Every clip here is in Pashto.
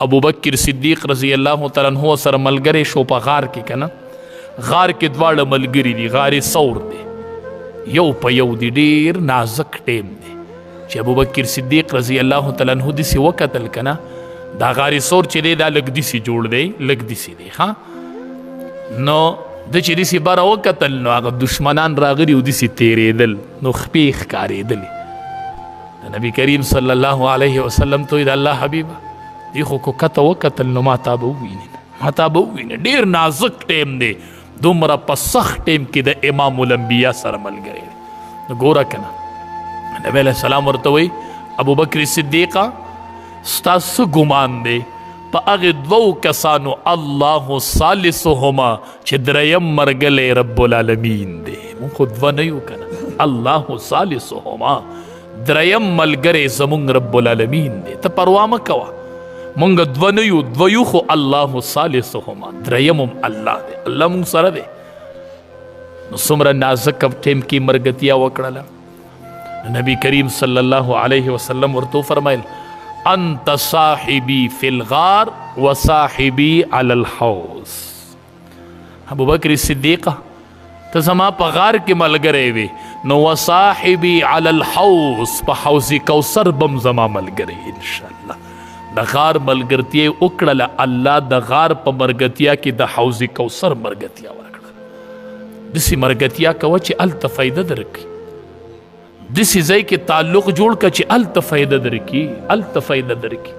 ابو بکر صدیق رضی الله تعالی عنہ سره ملګری شو په غار کې کنه غار کې دواړه ملګری دي غار ثور دی یو په یو دی ډیر نازک ټیم دی چې ابو بکر صدیق رضی الله تعالی عنہ دسی وکتل کنه دا غار ثور چې دی دا لګ دسی جوړ دی لګ دسی دی ها نو د چې دسی بار وکتل نو هغه دشمنان راغلي او دسی تیرېدل نو خپې ښکارېدلې د نبی کریم صلی الله علیه وسلم ته د الله حبیبه دی خو کو کته وکتل نو ما تا به ووینې ډېر نازک ټیم دی دومره په سخت ټیم کې د امام الانبیا سره ملګری دی نو ګوره کنه نبی علیه السلام ورته وایي ابو بکر صدیقه ستا څه ګمان دی په هغې دوو کسانو الله ثالثهما چې دریم مرګلی رب العالمین دی مونږ خو دوه نه یو کنه الله ثالثهما دریم ملګری زمونږ رب العالمین دی ته پروا مه کوه مونږ دوه نه یو دوه یو خو الله ثالثهما دریم هم الله دی الله مونږ سره دی نو څومره نازک ټیم کې مرګتیا وکړله نبی کریم صلی الله علیه وسلم ورته فرمایل انت صاحبی فی الغار و صاحبی علی الحوض ابو بکر صدیقه ته زما په غار کې ملګری وي نو و صاحبی علی الحوض په حوض کوثر بم زما ملګری انشاءالله د غار ملګرتیا وکړله الله د غار په مرګتیا کې د حوض کوثر مرګتیا ورکړه دسی مرګتیا کوه چې هلته فایده درکړي دسی ځای کې تعلق جوړ کړه چې هلته فایده درکړي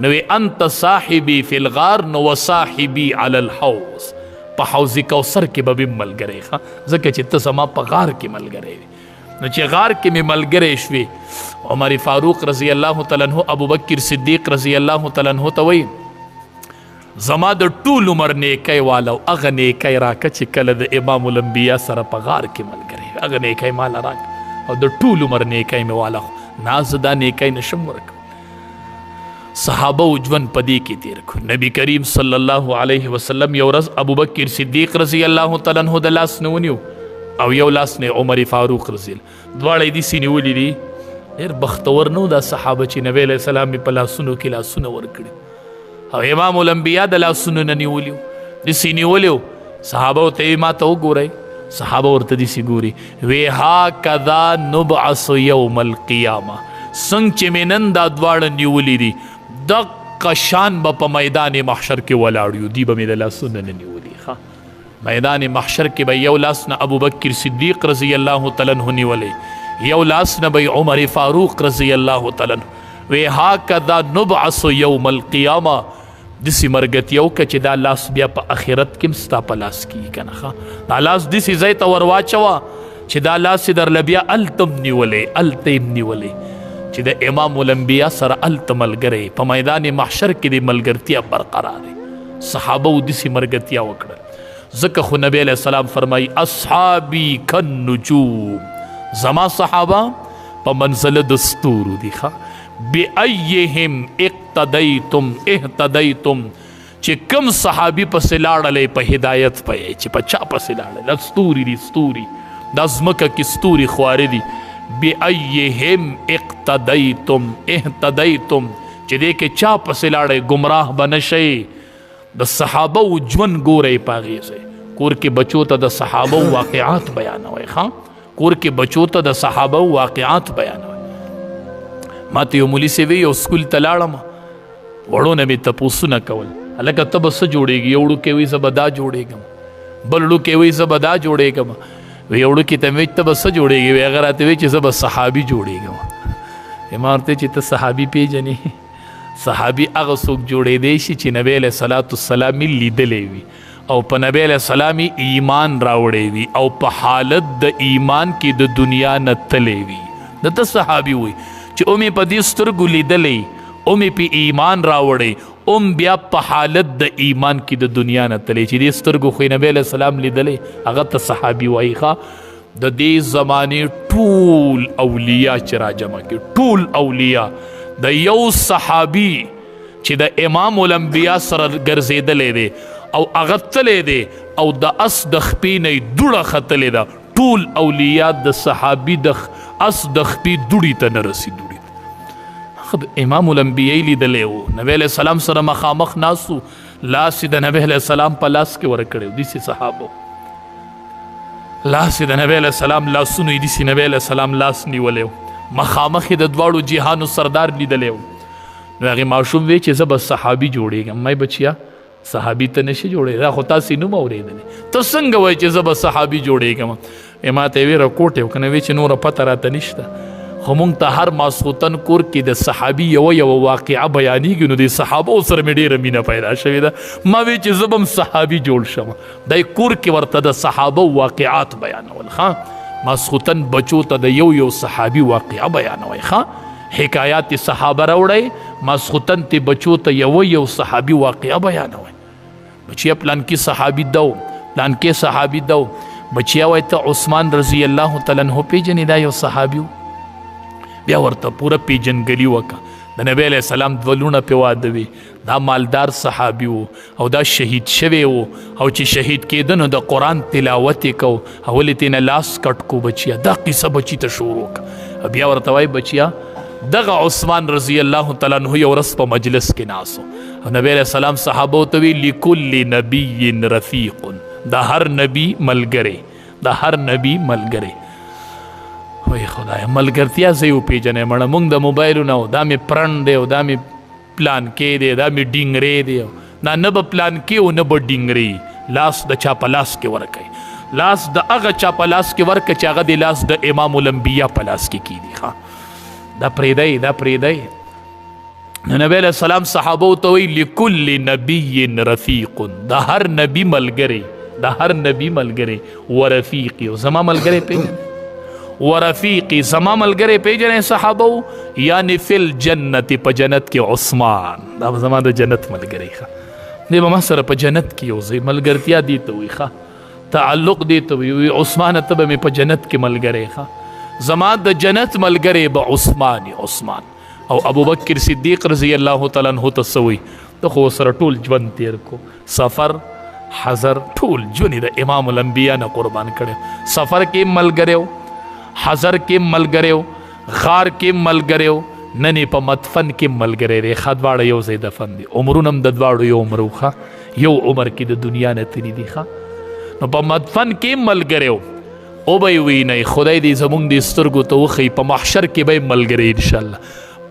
نو انت صاحبي فی الغار نو و صاحبي علی الحوض په حوض کوثر کې به مې ملګری ښه ځکه چې ته زما په غار کې ملګری وي نو چې غار کې مې ملګری شوې عمر فاروق رضی الله تعالی عنہ ابو بکر صدیق رضی الله تعالی عنہ ته وایي زما د ټول عمر نیکی والا هغه نیکی راکړه چې کله د امام الانبیا سره په غار کې ملګری هغه نیکی ماله راکړه او د ټول عمر نیکی مې والا ناز دا نیکی نشم ورکړ صحابه و ژوند په دې کې تیر کړو نبی کریم صلی الله علیه وسلم یو ورځ ابو بکر صدیق رضی الله تعالی عنہ د لاس نه ونیو او یو لاس نه عمر فاروق رضی الله دواړه یې داسې نیولي دي ډېر بختور نه و دا صحابه چې نبی علیه السلام یې په لاسونو کې لاسونه ورکړي او امام الانبیا د لاسونو نه نیولي و داسې نیولي و صحابه ورته یې ما ته وګورئ صحابه ورته داسې ګوري وی هاکذا نبعث یوم القیامه څنګه چې مې نن دا دواړه نیولي دي دقه شان به په میدان محشر کې ولاړ یو دی به مې د لاسونه نه نیولي میدان محشر کې به یو لاس نه ابو بکر صدیق رضی الله تعالی عنہ نیولی یو لاس نه به عمر فاروق رضی الله تعالی عنہ وی هاکذا نبعث یوم القیامه دسی مرګتیو که چې دا لاس بیا په آخرت کې ستا په لاس کېږي که نه دا لاس داسې ځای ته ور واچوه چې دا لاس یې درله بیا هلته هم نیولی هلته یې هم نیولی چې د امام الانبیا سره هلته ملګری په میدان محشر کې د ملګرتیا برقرار دی صحابه و داسې مرګتیا وکړل ځکه خو نبی علیہ السلام فرمایي اصحابی کالنجوم زما صحابه په منزله د ستورو دي ښه بأیهم اقتدیتم اهتدیتم چې کوم صحابي پسې لاړلی په هدایت پی چې په چا پسې لاړلی دا ستوري دي ستوري دا ځمکه کې ستوري خواره دي بأیهم اقتدیتم اهتدیتم چې دې کې چا پسې لاړی ګمراه به نشئ د صحابه و ژوند ګورئ په هغې ځای کور کې بچو ته د صحابه و واقعات بیانوئ ښه کور کې بچو ته د صحابه و واقعات بیانوئ ما ته یو مولي صاحب یو سکول ته لاړم وړو نه مې تپوسونه کول هلکه ته به څه جوړېږي یو وړوکی وایي زه به دا جوړېږم بل وړوکی وایي زه به دا جوړېږم وی وړوکي ته مې ته به څه جوړېږي وی هغه راته وایي چې زه به صحابي جوړېږم ما ورته چې ته صحابي پېژنې صحابي هغه څوک جوړېدی شي چې نبی علیه صلات السلام یې لیدلی وي او په نبی علیه السلام ایمان راوړی وي او په حالت د ایمان کې د دنیا نه تلی وي د ته صحابي وي چې مې په دې سترګو لیدلی مې په ایمان راوړی بیا په حالت د ایمان کې د دنیا نه تلی چې دې سترګو خو نبی علیه السلام لیدلی هغه ته صحابي وایي ښه د دې زمانې ټول اولیا چې راجمع کړي ټول اولیا د یو صحابي چې د امام الانبیا سره ګرځېدلی دی او هغه تلی دی او د اس د خپې نه یې دوړه ختلې ده ټول اولیا د صحابي د اس د خپې دوړې ته نه رسي دوړې امام الانبیاء لیدلی و نبی علیہ السلام سره مخامخ ناسو لاس د نبی علیہ السلام په لاس کې ورکړی داسې صحابو لاس د نبی علیہ السلام لاسونو یې داسې نبی علیہ السلام لاس نیولی و مخامخ یې د دواړو جهانو سردار لیدلی و نو هغې ماشوم وی چې زه به صحابي جوړېږم مای بچیا صحابي ته نشي جوړېږي دا خو تاسې نوم اورېدلی ته څنګه وایې چې زه به صحابي جوړېږم ما ته یې وی رکوټ یې وکنه وی چې نوره پته راته نشته خو مونږ ته هر ماسخوتن کور کې د صحابي یوه واقعه بیانېږي نو د صحابو سره مې ډېره مینه پیدا شوې ده ما وی چې زه به هم صحابي جوړ شم دی کور کې ورته د صحابو واقعات بیانول ښه ماسخوتن بچو ته د یو صحابي واقعه بیانوئ ښه حکایات صحابه راوړئ ماسخوتن ته بچو ته یو صحابي واقعه بیانوئ بچیا پلان کې صحابي دو پلان کې صحابي دو بچیا وای ته عثمان رضی الله تعالی عنہ پیژنې دا یو صحابي بیا ورته پوره پیژنګلي وکړه د نبی علیہ السلام دوه لوڼه پې واده وي دا مالدار صحابي و او دا شهید شوی و او چې شهید کېده نو د قرآن تلاوت یې کو اول یې تېنه لاس کټ کو بچیا دا قصه بچي ته شروع کړه بیا ورته وایي بچیا دغه عثمان رضی الله تعالی عنہ یو ورځ په مجلس کې ناست او نبی علیہ السلام صحابو ته وی لکل نبی رفیق د هر نبی ملګری د هر نبی ملګری وای خدای ملګرتیا زه یې وپېژنې مړه مونږ د موبایلو نه دا مې پرنډ دی او دا مې پلان کې دی دا مې ډینګرې دی دا نه به پلان کې او نه به ډینګرې لاس د چا په لاس کې ورکوي لاس د هغه چا په لاس کې ورکړه چې هغه د لاس د امام الانبیا په لاس کې کېږي ښه دا پرېږدی نو نبی علیہ السلام صحابو ته وایي لکل نبی رفیق د هر نبی ملګری ورفیقي او زما ملګری پېژنې ورفیقی زما ملګری پیژنې صحابو یعنی فی الجنت په جنت کې عثمان دا زما د جنت ملګری ښه دی به ما سره په جنت کې یو ځای ملګرتیا دې ته وي ښه تعلق دې ته وي عثمان ته به مې په جنت کې ملګری ښه زما د جنت ملګری به عثمان او ابوبکر صدیق رضی الله تعالی عنہ ته څه وایي ته خو سره ټول ژوند تېر کو سفر حضر ټول ژوند د امام الانبیا نه قربان کړی سفر کې ملګری حضر کې ملګریو غار کې ملګریو نن په مدفن کې ملګری دی ښه دواړه یو ځای دفن دي عمرونه هم د دواړو یو عمر و ښه یو عمر کې د دنیا نه تېري دي ښه نو په مدفن کې ملګریو او به یې وینئ خدای دې زموږ دې سترګو ته وښیي په محشر کې به یې ملګری انشاءالله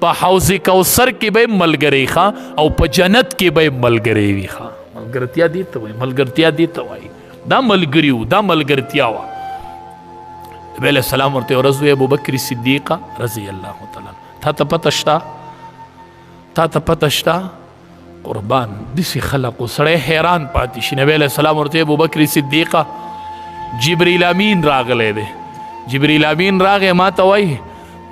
په حوض کوثر کې به یې ملګری ښه او په جنت کې به یې ملګری وي ښه ملګرتیا دې ته وایي دا ملګري و دا ملګرتیا وه نبی علیہ السلام ورته ورځ وی ابوبکر صدیق رضی الله تعالی تا ته پته شته قربان داسې خلق و سړی حیران پاتې شي نبی علیہ السلام ورته ابوبکر صدیق جبریل امین راغلی دی جبریل امین راغی ما ته وایي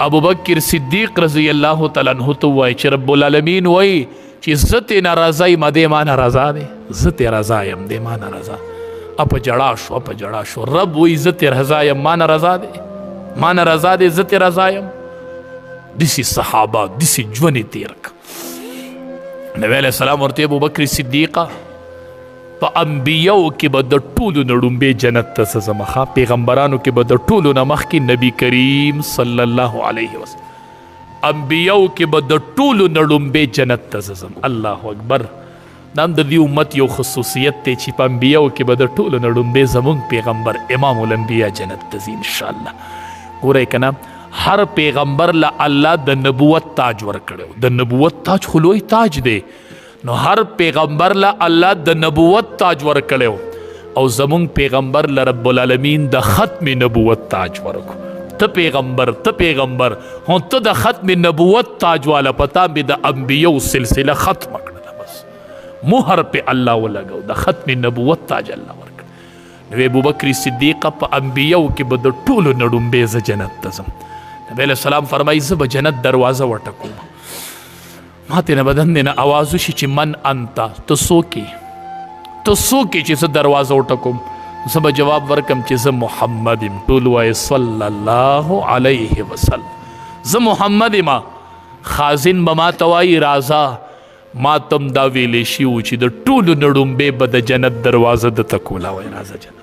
ابوبکر صدیق رضی الله تعالی عنہ ته وایي چې رب العالمین وایي چې زه ترې ناراضه یم دی ما نه رضا دی زه ترې رضا یم دی ما نه رضا اپا جڑا شو رب وی زت رضا یم مانا رضا دے زت رضا یم دسی صحابہ دسی جونی تیرک نبی علیہ السلام ورته ابوبکر صدیق په انبیاو کې به د ټولو نه ډومبې جنت ته ځم ښه پیغمبرانو کې به د ټولو نه مخکې نبی کریم صلی الله علیه وسلم انبیاو کې به د ټولو نه ډومبې جنت ته ځم الله اکبر دا د دې امت یو خصوصیت دی چې په انبیاو کې به د ټولو نه ډومبې زموږ پیغمبر امام الانبیا جنت ته ځي انشاءالله ګورئ که نه هر پیغمبر له الله د نبوت تاج ورکړی د نبوت تاج خو لوی تاج دی نو هر پیغمبر له الله د نبوت تاج ورکړی او زموږ پیغمبر له رب العالمین د ختم نبوت تاج ورکړو ته پیغمبر هو ته د ختم نبوت تاج والا پتا به د انبیاو سلسله ختم کړه مهر پہ اللہ ولگو دا ختم نبوت تاج اللہ ورکڑ نو ابوبکر صدیق پا انبیاو کی با دا طولو نڑم بیز جنت تزم نبی علیہ السلام فرمائی زب جنت دروازہ وٹکو ماتی نبدن دینا آوازو شی چی من انتا تو سوکی چی زب دروازہ وٹکو زب جواب ورکم چی زب محمدیم طولوائی صلی اللہ علیہ وسلم زب محمدیم خازن بما توائی رازا ما تم دا ویلې شي و چې د ټولو نه ډومبې به د جنت دروازه د ته کولا وای راځه جنت